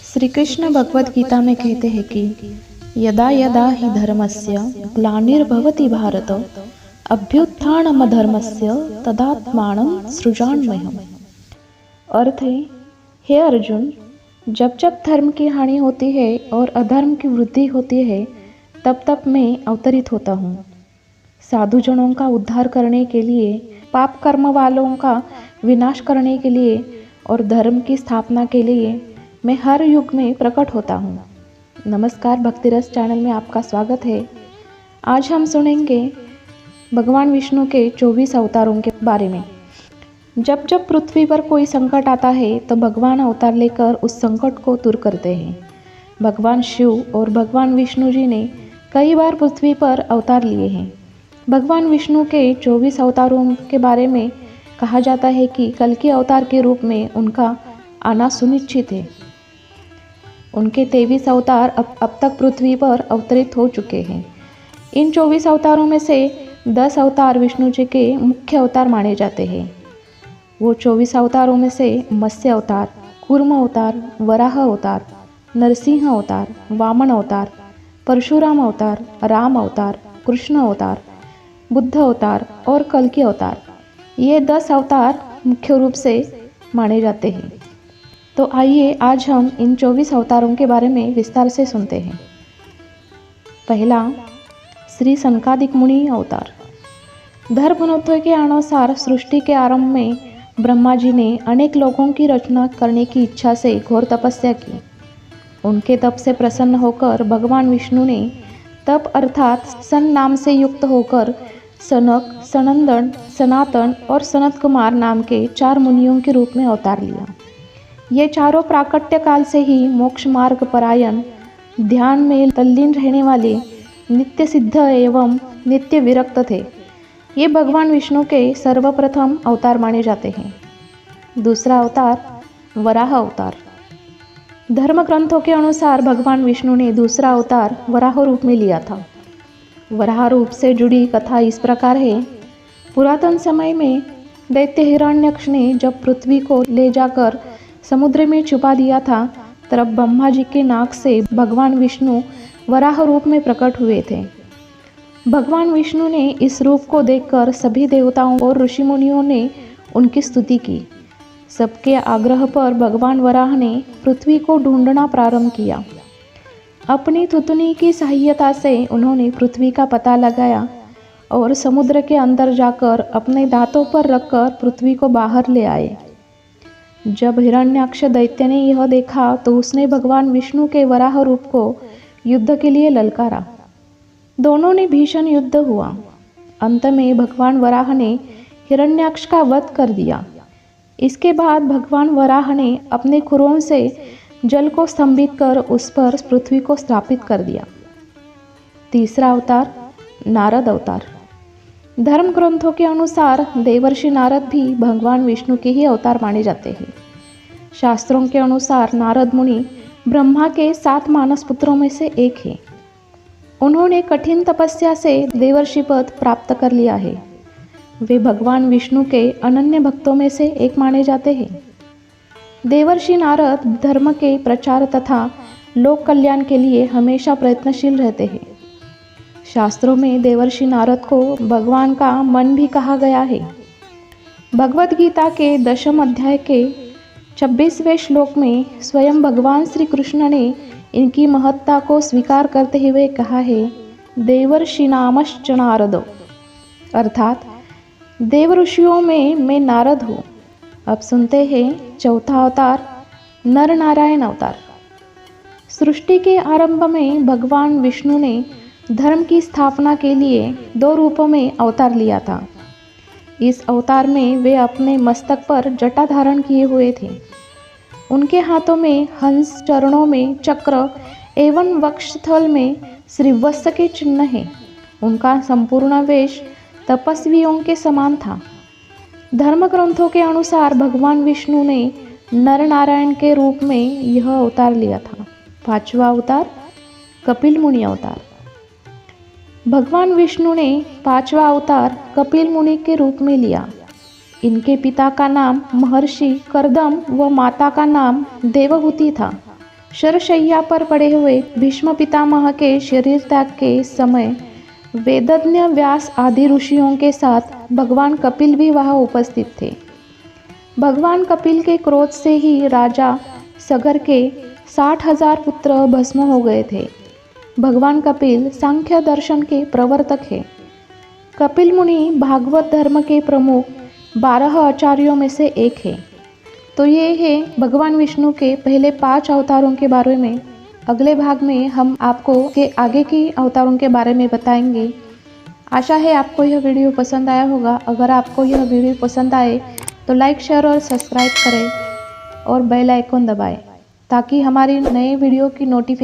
श्री कृष्ण भगवद गीता में कहते हैं कि यदा यदा ही धर्मस्य ग्लानिर्भवति भारत अभ्युत्थानमधर्मस्य तदात्मानं सृजाम्यहम्। अर्थ है, हे अर्जुन, जब जब धर्म की हानि होती है और अधर्म की वृद्धि होती है तब तब मैं अवतरित होता हूँ। साधुजनों का उद्धार करने के लिए, पाप कर्म वालों का विनाश करने के लिए और धर्म की स्थापना के लिए मैं हर युग में प्रकट होता हूँ। नमस्कार, भक्तिरस चैनल में आपका स्वागत है। आज हम सुनेंगे भगवान विष्णु के 24 अवतारों के बारे में। जब जब पृथ्वी पर कोई संकट आता है तो भगवान अवतार लेकर उस संकट को दूर करते हैं। भगवान शिव और भगवान विष्णु जी ने कई बार पृथ्वी पर अवतार लिए हैं। भगवान विष्णु के 24 अवतारों के बारे में कहा जाता है कि कल्कि अवतार के रूप में उनका आना सुनिश्चित है। उनके 23 अवतार अब तक पृथ्वी पर अवतरित हो चुके हैं। इन 24 अवतारों में से 10 अवतार विष्णु जी के मुख्य अवतार माने जाते हैं। वो 24 अवतारों में से मत्स्य अवतार, कूर्म अवतार, वराह अवतार, नरसिंह अवतार, वामन अवतार, परशुराम अवतार, राम अवतार, कृष्ण अवतार, बुद्ध अवतार और कल्कि अवतार, ये 10 अवतार मुख्य रूप से माने जाते हैं। तो आइए आज हम इन 24 अवतारों के बारे में विस्तार से सुनते हैं। पहला, श्री सनकादिक मुनि अवतार। धर्मग्रंथों के अनुसार सृष्टि के आरंभ में ब्रह्मा जी ने अनेक लोगों की रचना करने की इच्छा से घोर तपस्या की। उनके तप से प्रसन्न होकर भगवान विष्णु ने तप अर्थात सन नाम से युक्त होकर सनक, सनंदन, सनातन और सनत कुमार नाम के 4 मुनियों के रूप में अवतार लिया। ये चारों प्राकट्य काल से ही मोक्ष मार्ग परायण, ध्यान में तल्लीन रहने वाले, नित्य सिद्ध एवं नित्य विरक्त थे। ये भगवान विष्णु के सर्वप्रथम अवतार माने जाते हैं। दूसरा अवतार, वराह अवतार। धर्म ग्रंथों के अनुसार भगवान विष्णु ने दूसरा अवतार वराह रूप में लिया था। वराह रूप से जुड़ी कथा इस प्रकार है। पुरातन समय में दैत्य हिरण्यक्ष ने जब पृथ्वी को ले जाकर समुद्र में छुपा दिया था, तब ब्रह्मा जी के नाक से भगवान विष्णु वराह रूप में प्रकट हुए थे। भगवान विष्णु ने इस रूप को देखकर सभी देवताओं और ऋषि मुनियों ने उनकी स्तुति की। सबके आग्रह पर भगवान वराह ने पृथ्वी को ढूंढना प्रारंभ किया। अपनी थुतनी की सहायता से उन्होंने पृथ्वी का पता लगाया और समुद्र के अंदर जाकर अपने दांतों पर रखकर पृथ्वी को बाहर ले आए। जब हिरण्याक्ष दैत्य ने यह देखा तो उसने भगवान विष्णु के वराह रूप को युद्ध के लिए ललकारा। दोनों ने भीषण युद्ध हुआ। अंत में भगवान वराह ने हिरण्याक्ष का वध कर दिया। इसके बाद भगवान वराह ने अपने खुरों से जल को स्तंभित कर उस पर पृथ्वी को स्थापित कर दिया। तीसरा अवतार, नारद अवतार। धर्म ग्रंथों के अनुसार देवर्षि नारद भी भगवान विष्णु के ही अवतार माने जाते हैं। शास्त्रों के अनुसार नारद मुनि ब्रह्मा के 7 मानस पुत्रों में से एक है। उन्होंने कठिन तपस्या से देवर्षि पद प्राप्त कर लिया है। वे भगवान विष्णु के अनन्य भक्तों में से एक माने जाते हैं। देवर्षि नारद धर्म के प्रचार तथा लोक कल्याण के लिए हमेशा प्रयत्नशील रहते हैं। शास्त्रों में देवर्षि नारद को भगवान का मन भी कहा गया है। भगवद गीता के 10वें अध्याय के 26वें श्लोक में स्वयं भगवान श्री कृष्ण ने इनकी महत्ता को स्वीकार करते हुए कहा है, देवर्षि नामश्च नारदो, अर्थात देव ऋषियों में मैं नारद हूँ। अब सुनते हैं चौथा अवतार, नर नारायण अवतार। सृष्टि के आरंभ में भगवान विष्णु ने धर्म की स्थापना के लिए 2 रूपों में अवतार लिया था। इस अवतार में वे अपने मस्तक पर जटा धारण किए हुए थे। उनके हाथों में हंस, चरणों में चक्र एवं वक्षस्थल में श्रीवत्स के चिन्ह हैं। उनका संपूर्ण वेश तपस्वियों के समान था। धर्म ग्रंथों के अनुसार भगवान विष्णु ने नर नारायण के रूप में यह अवतार लिया था। 5वां अवतार, कपिल मुनि अवतार। भगवान विष्णु ने 5वां अवतार कपिल मुनि के रूप में लिया। इनके पिता का नाम महर्षि कर्दम व माता का नाम देवहूति था। शरशैया पर पड़े हुए भीष्म पितामह के शरीर त्याग के समय वेदज्ञ व्यास आदि ऋषियों के साथ भगवान कपिल भी वहां उपस्थित थे। भगवान कपिल के क्रोध से ही राजा सगर के 60,000 पुत्र भस्म हो गए थे। भगवान कपिल सांख्य दर्शन के प्रवर्तक हैं। कपिल मुनि भागवत धर्म के प्रमुख 12 आचार्यों में से एक है। तो ये है भगवान विष्णु के पहले 5 अवतारों के बारे में। अगले भाग में हम आपको के आगे की अवतारों के बारे में बताएंगे। आशा है आपको यह वीडियो पसंद आया होगा। अगर आपको यह वीडियो पसंद आए तो लाइक, शेयर और सब्सक्राइब करें और बेल आइकन दबाएं ताकि हमारी नए वीडियो की नोटिफिकेशन